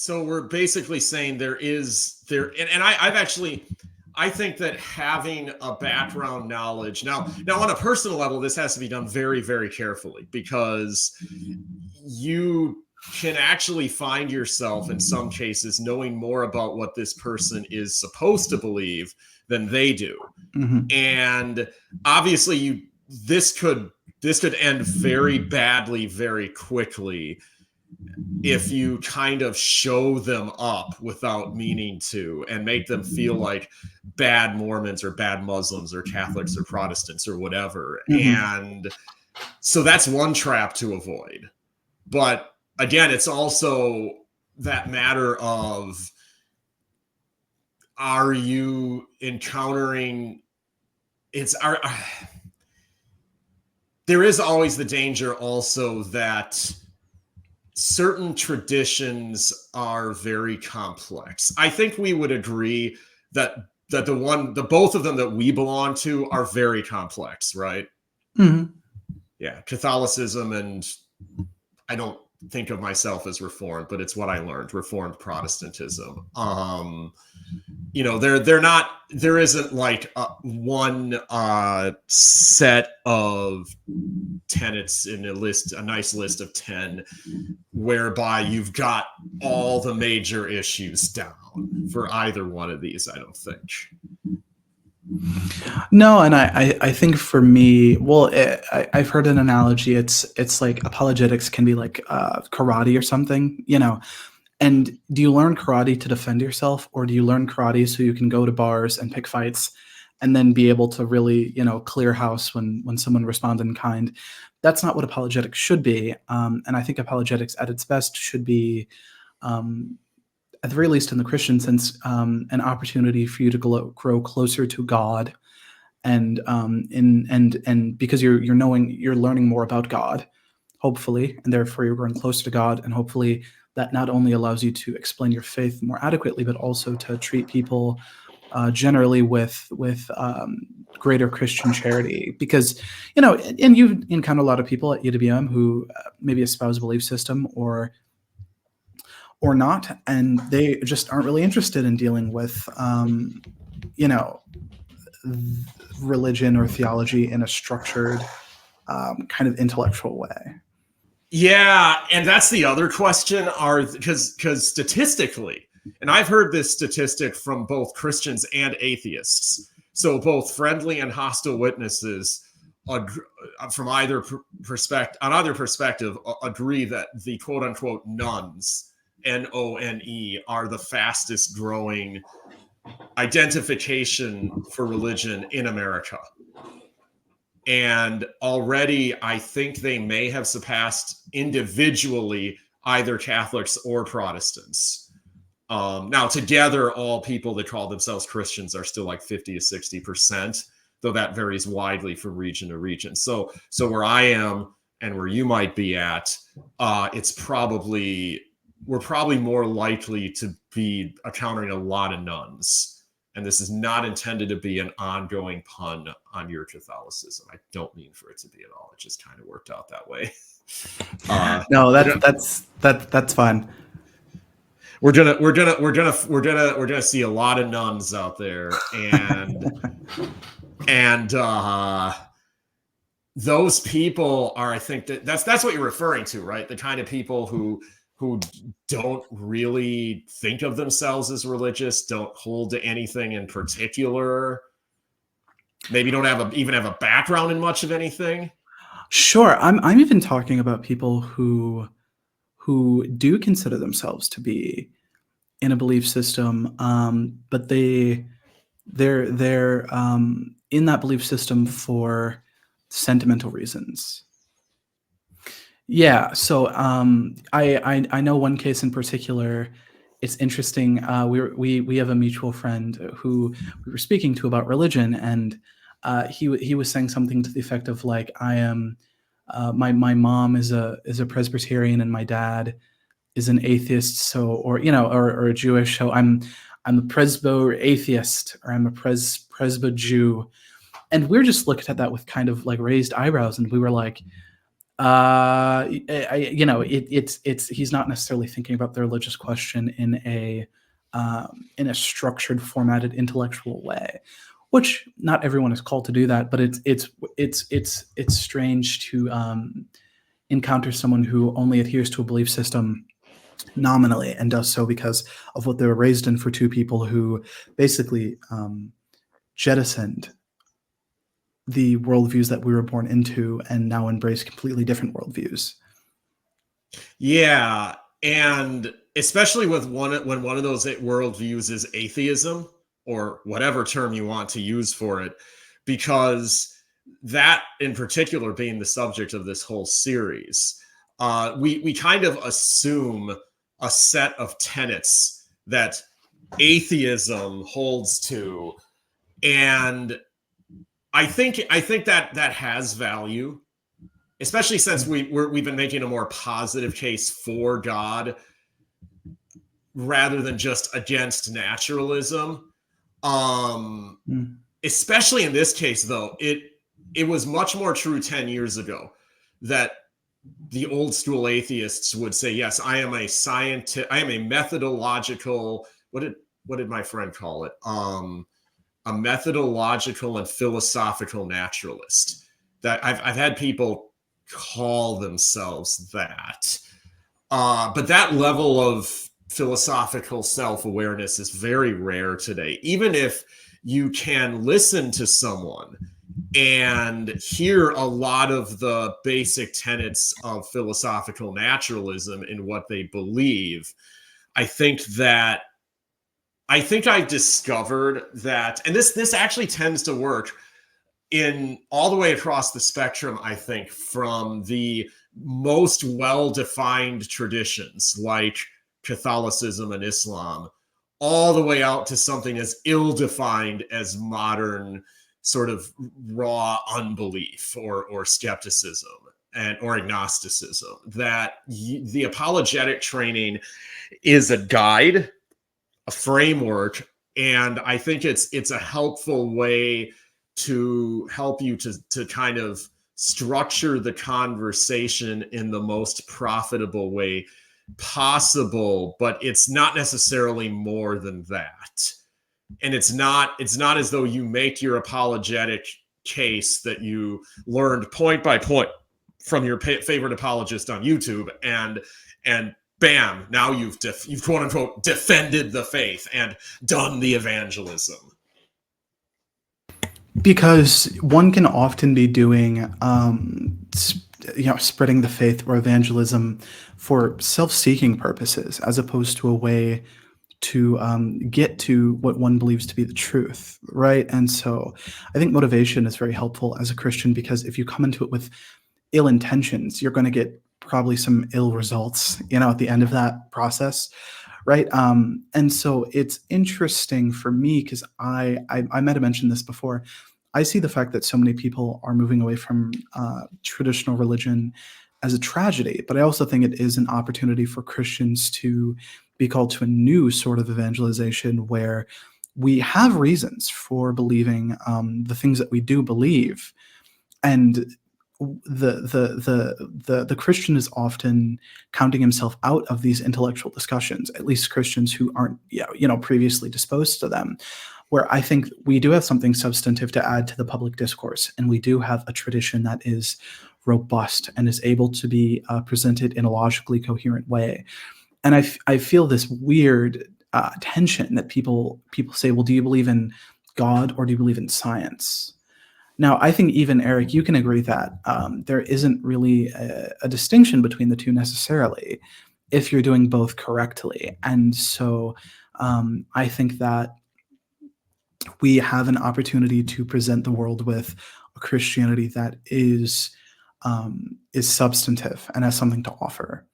So we're basically saying I think that having a background knowledge now on a personal level, this has to be done very, very carefully, because you can actually find yourself in some cases knowing more about what this person is supposed to believe than they do. Mm-hmm. And obviously this could end very badly very quickly if you kind of show them up without meaning to, and make them feel like bad Mormons or bad Muslims or Catholics or Protestants or whatever. Mm-hmm. And so that's one trap to avoid. But again, it's also that matter of, are you encountering there is always the danger also that certain traditions are very complex. I think we would agree that both of them that we belong to are very complex, right? Mm-hmm. Yeah, Catholicism, and I don't think of myself as Reformed, but it's what I learned, Reformed Protestantism. There isn't like one set of tenets in a nice list of 10, whereby you've got all the major issues down for either one of these, I don't think. No, and I think for me, well, I've heard an analogy. It's like apologetics can be like karate or something, And do you learn karate to defend yourself, or do you learn karate so you can go to bars and pick fights and then be able to really, clear house when someone responds in kind? That's not what apologetics should be. And I think apologetics at its best should be, at the very least in the Christian sense, an opportunity for you to grow closer to God, and because you're learning more about God, hopefully, and therefore you're growing closer to God, and hopefully that not only allows you to explain your faith more adequately, but also to treat people generally with greater Christian charity. Because, and you encounter a lot of people at UWM who maybe espouse a belief system or not, and they just aren't really interested in dealing with, religion or theology in a structured, kind of intellectual way. Yeah, and that's the other question, because statistically, and I've heard this statistic from both Christians and atheists, so both friendly and hostile witnesses from either perspective agree that the quote unquote nones, NONE, are the fastest growing identification for religion in America. And already, I think they may have surpassed individually either Catholics or Protestants. Now, together, all people that call themselves Christians are still like 50 to 60%, though that varies widely from region to region. So where I am and where you might be at, we're probably more likely to be encountering a lot of nuns. And this is not intended to be an ongoing pun on your Catholicism. I don't mean for it to be at all. It just kind of worked out that way. No, that's fine. We're gonna see a lot of nuns out there, and those people are, I think that's what you're referring to, right? The kind of people who don't really think of themselves as religious, don't hold to anything in particular, maybe don't even have a background in much of anything. Sure, I'm even talking about people who do consider themselves to be in a belief system, but they're in that belief system for sentimental reasons. Yeah, so I know one case in particular. It's interesting. We have a mutual friend who we were speaking to about religion, and he was saying something to the effect of like, I am my mom is a Presbyterian and my dad is an atheist, so or a Jewish, so I'm a Presbo atheist, or I'm a Presbo Jew, and we're just looking at that with kind of like raised eyebrows, and we were like, It's he's not necessarily thinking about the religious question in a structured, formatted, intellectual way, which not everyone is called to do that. But it's strange to encounter someone who only adheres to a belief system nominally and does so because of what they were raised in, for two people who basically jettisoned the worldviews that we were born into and now embrace completely different worldviews. Yeah, and especially with when one of those worldviews is atheism, or whatever term you want to use for it, because that in particular being the subject of this whole series, we kind of assume a set of tenets that atheism holds to, and I think that has value, especially since we've been making a more positive case for God rather than just against naturalism. Especially in this case, though, it was much more true 10 years ago that the old school atheists would say, yes, I am a scientist, I am a methodological, what did my friend call it? A methodological and philosophical naturalist. That I've had people call themselves that. But that level of philosophical self-awareness is very rare today. Even if you can listen to someone and hear a lot of the basic tenets of philosophical naturalism in what they believe, I think I've discovered that, and this actually tends to work in all the way across the spectrum, I think, from the most well-defined traditions like Catholicism and Islam, all the way out to something as ill-defined as modern sort of raw unbelief or skepticism or agnosticism. That the apologetic training is a guide, a framework, and I think it's a helpful way to help you to kind of structure the conversation in the most profitable way possible, but it's not necessarily more than that. And it's not as though you make your apologetic case that you learned point by point from your favorite apologist on YouTube, and bam, now you've quote unquote defended the faith and done the evangelism. Because one can often be doing spreading the faith or evangelism for self-seeking purposes, as opposed to a way to get to what one believes to be the truth, right? And so I think motivation is very helpful as a Christian, because if you come into it with ill intentions, you're going to get probably some ill results, at the end of that process, right? And so it's interesting for me because I might have mentioned this before. I see the fact that so many people are moving away from traditional religion as a tragedy, but I also think it is an opportunity for Christians to be called to a new sort of evangelization where we have reasons for believing the things that we do believe, and the Christian is often counting himself out of these intellectual discussions, at least Christians who aren't previously disposed to them, where I think we do have something substantive to add to the public discourse, and we do have a tradition that is robust and is able to be presented in a logically coherent way. And I feel this weird tension that people say, well, do you believe in God or do you believe in science? Now, I think even, Eric, you can agree that there isn't really a distinction between the two necessarily if you're doing both correctly. And so I think that we have an opportunity to present the world with a Christianity that is substantive and has something to offer.